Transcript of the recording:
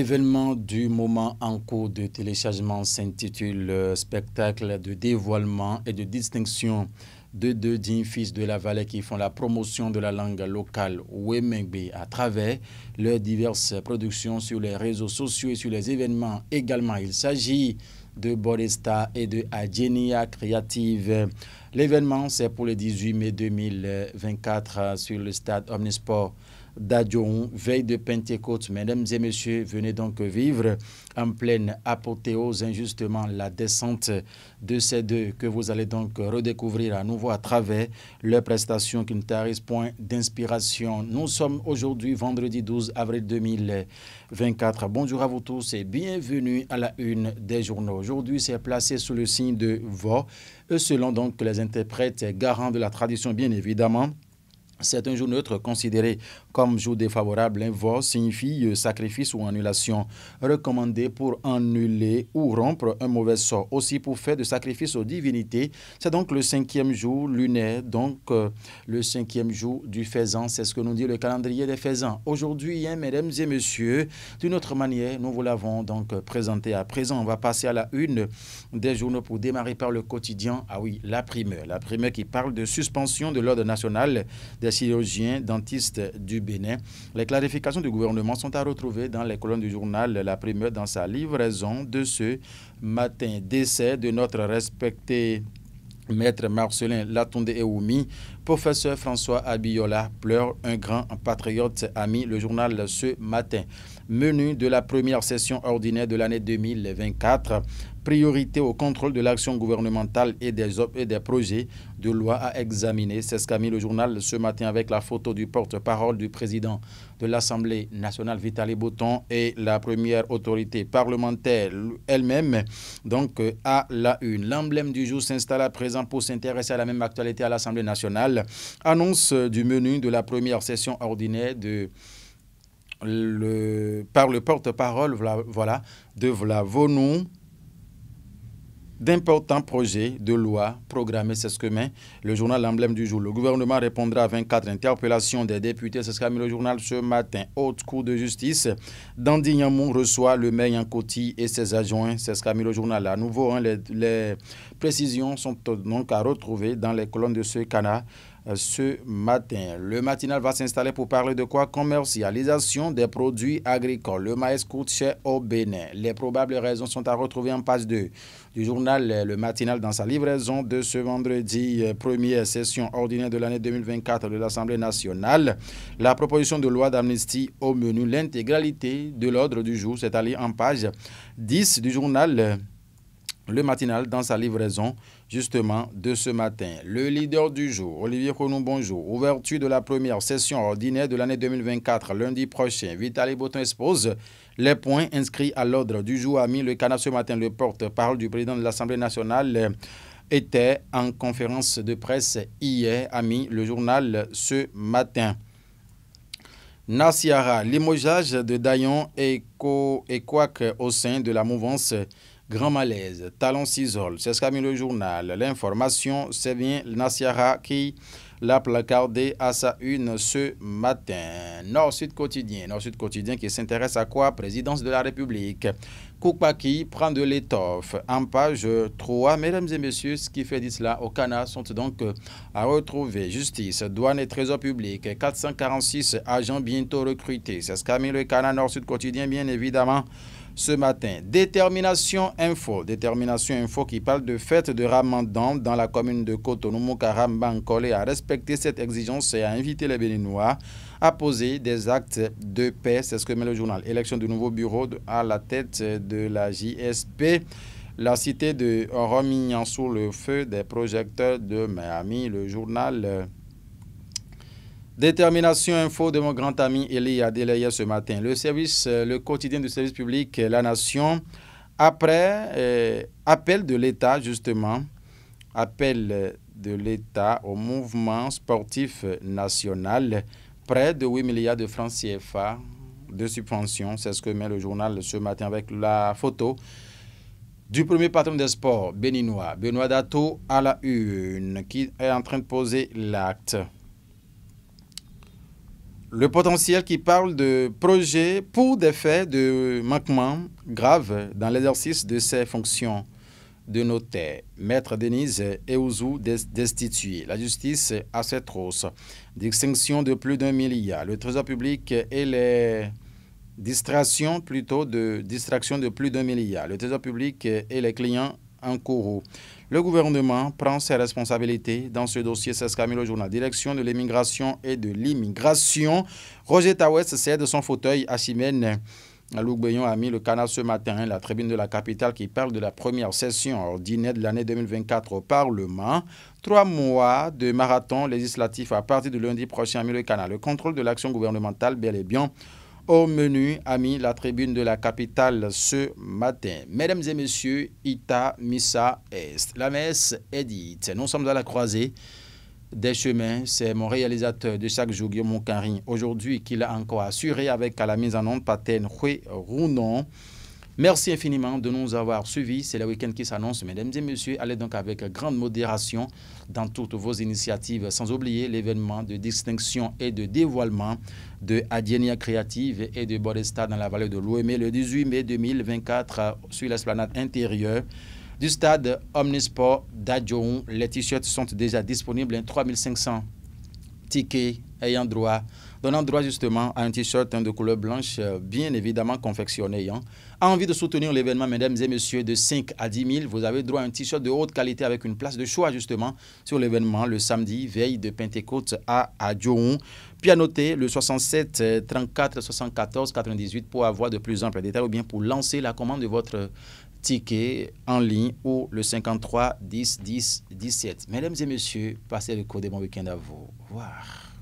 L'événement du moment en cours de téléchargement s'intitule Spectacle de dévoilement et de distinction de deux dignes fils de la vallée qui font la promotion de la langue locale Wemengbe à travers leurs diverses productions sur les réseaux sociaux et sur les événements également. Il s'agit de Boresta et de Adjenia Creative. L'événement, c'est pour le 18 mai 2024 sur le stade Omnisport d'Adjoun, veille de Pentecôte. Mesdames et messieurs, venez donc vivre en pleine apothéose injustement la descente de ces deux que vous allez donc redécouvrir à nouveau à travers leurs prestations qui ne tarissent point d'inspiration. Nous sommes aujourd'hui vendredi 12 avril 2024. Bonjour à vous tous et bienvenue à la une des journaux. Aujourd'hui, c'est placé sous le signe de Vo, selon donc les interprètes garants de la tradition bien évidemment. C'est un jour neutre considéré comme jour défavorable. Un vote signifie sacrifice ou annulation recommandé pour annuler ou rompre un mauvais sort. Aussi pour faire de sacrifice aux divinités. C'est donc le 5e jour lunaire, donc le 5e jour du faisan. C'est ce que nous dit le calendrier des faisans. Aujourd'hui, mesdames et messieurs, d'une autre manière, nous vous l'avons donc présenté à présent. On va passer à la une des journaux pour démarrer par le quotidien. Ah oui, la primeur. La primeur qui parle de suspension de l'ordre national des chirurgiens dentistes du Bénin. Les clarifications du gouvernement sont à retrouver dans les colonnes du journal La Primeur dans sa livraison de ce matin. Décès de notre respecté Maître Marcelin Latonde Eoumi, professeur François Abiola pleure, un grand patriote, ami le journal ce matin. Menu de la première session ordinaire de l'année 2024, priorité au contrôle de l'action gouvernementale et des projets de loi à examiner. C'est ce qu'a mis le journal ce matin avec la photo du porte-parole du président de l'Assemblée nationale, Vitali Botton, et la première autorité parlementaire elle-même, donc à la une. L'emblème du jour s'installe à présent pour s'intéresser à la même actualité à l'Assemblée nationale. Annonce du menu de la première session ordinaire par le porte-parole de Vlavonou, d'importants projets de loi programmés, c'est ce que met le journal L'Emblème du jour. Le gouvernement répondra à 24 interpellations des députés, c'est ce qu'a mis le journal ce matin. Haute Cour de justice d'Andignamou reçoit le maire Yankoti et ses adjoints, c'est ce qu'a mis le journal. À nouveau, les précisions sont donc à retrouver dans les colonnes de ce canard. Ce matin, le matinal va s'installer pour parler de quoi? Commercialisation des produits agricoles. Le maïs coûte cher au Bénin. Les probables raisons sont à retrouver en page 2 du journal Le Matinal dans sa livraison de ce vendredi, première session ordinaire de l'année 2024 de l'Assemblée nationale. La proposition de loi d'amnistie au menu, l'intégralité de l'ordre du jour, c'est-à-dire en page 10 du journal Le Matinal dans sa livraison justement de ce matin. Le leader du jour, Olivier Konou, bonjour. Ouverture de la première session ordinaire de l'année 2024, lundi prochain. Vitali Botton expose les points inscrits à l'ordre du jour. A mis le canard ce matin. Le porte-parole du président de l'Assemblée nationale était en conférence de presse hier, a mis le journal ce matin. Nassiara, limogeage de Dayon et Kouak au sein de la mouvance Grand Malaise, Talon s'isole, c'est ce qu'a mis le journal. L'information, c'est bien Nassiara qui l'a placardé à sa une ce matin. Nord-Sud Quotidien qui s'intéresse à quoi? Présidence de la République. Koukpaki prend de l'étoffe. En page 3, mesdames et messieurs, ce qui fait dit cela au Canada sont donc à retrouver. Justice, douane et trésor public, 446 agents bientôt recrutés. C'est ce qu'a mis le Canada Nord-Sud Quotidien, bien évidemment. Ce matin, Détermination Info qui parle de fête de Ramadan dans la commune de Cotonou, Mokaram, Bankole, à respecter cette exigence et à inviter les Béninois à poser des actes de paix. C'est ce que met le journal. Élection du nouveau bureau à la tête de la JSP. La cité de Romignan sous le feu des projecteurs de Miami. Le journal Détermination Info de mon grand ami Elie Adelaya ce matin. Le quotidien du service public La Nation, après appel de l'État justement, appel de l'État au mouvement sportif national, près de 8 milliards de francs CFA de subventions. C'est ce que met le journal ce matin avec la photo du premier patron des sports béninois, Benoît Dato, à la une, qui est en train de poser l'acte. Le potentiel qui parle de projet pour des faits de manquement graves dans l'exercice de ses fonctions de notaire. Maître Denise Eouzou destitué. La justice à cette hausse. Distinction de plus d'1 milliard. Le trésor public et les distractions de plus d'1 milliard. Le trésor public et les clients en cours. Le gouvernement prend ses responsabilités dans ce dossier. C'est ce qu'a mis le journal. Direction de l'immigration et de l'immigration. Roger Tawes sert de son fauteuil à Chimène. Alouk Beyon a mis le canard ce matin, la tribune de la capitale qui parle de la première session ordinaire de l'année 2024 au Parlement. 3 mois de marathon législatif à partir de lundi prochain, a mis le canard. Le contrôle de l'action gouvernementale, bel et bien, au menu, a mis la tribune de la capitale ce matin. Mesdames et messieurs, Ita Missa Est. La messe est dite. Nous sommes à la croisée des chemins. C'est mon réalisateur de chaque jour, Guillaume Moncarin, aujourd'hui, qui l'a encore assuré avec à la mise en onde Paten Houé Rounon. Merci infiniment de nous avoir suivis. C'est le week-end qui s'annonce. Mesdames et messieurs, allez donc avec grande modération dans toutes vos initiatives, sans oublier l'événement de distinction et de dévoilement de Adienia Créative et de Bodesta dans la vallée de l'Ouémé le 18 mai 2024 sur l'esplanade intérieure du stade Omnisport d'Adjoun. Les t-shirts sont déjà disponibles, 3500 tickets ayant droit, donnant droit justement à un t-shirt de couleur blanche, bien évidemment confectionné. A envie de soutenir l'événement, mesdames et messieurs, de 5 à 10 000, vous avez droit à un t-shirt de haute qualité avec une place de choix justement sur l'événement le samedi, veille de Pentecôte à Adjoun. Puis à noter le 67 34 74 98 pour avoir de plus amples détails ou bien pour lancer la commande de votre ticket en ligne ou le 53 10 10 17. Mesdames et messieurs, passez le code de bon week-end à vous. Au revoir.